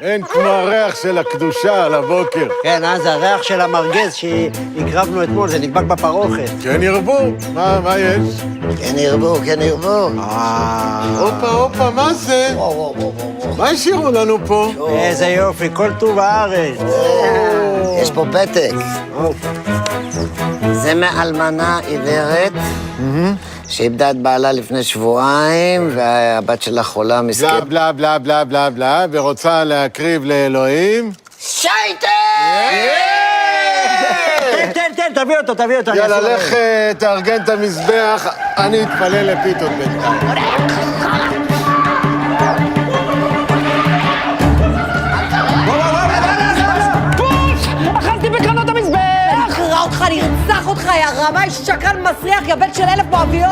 אין כמו הריח של הקדושה על הבוקר. כן, זה הריח של המרגז שהקרבנו אתמול, זה נדבק בפרוכת. כן ירבו, מה יש? כן ירבו, כן ירבו. הופה, מה זה? מה השאירו לנו פה? איזה יופי, כל טוב הארץ. יש פה פתק. זה מאלמנה עיוורת, שאיבדה את בעלה לפני שבועיים, והבת שלה חולה מסכת. בלה בלה בלה בלה בלה, ורוצה להקריב לאלוהים. שייטה! תן, תביא אותו. יאללה, לך תארגן את המזבח, אני אתפלל לפיתות בינתיים. אכלתי בקרנות המזבח! אני אקרא אותך, אני ארצח אותך, יא רמאי שקרן מסריח, יא בן של 1000 מואביות!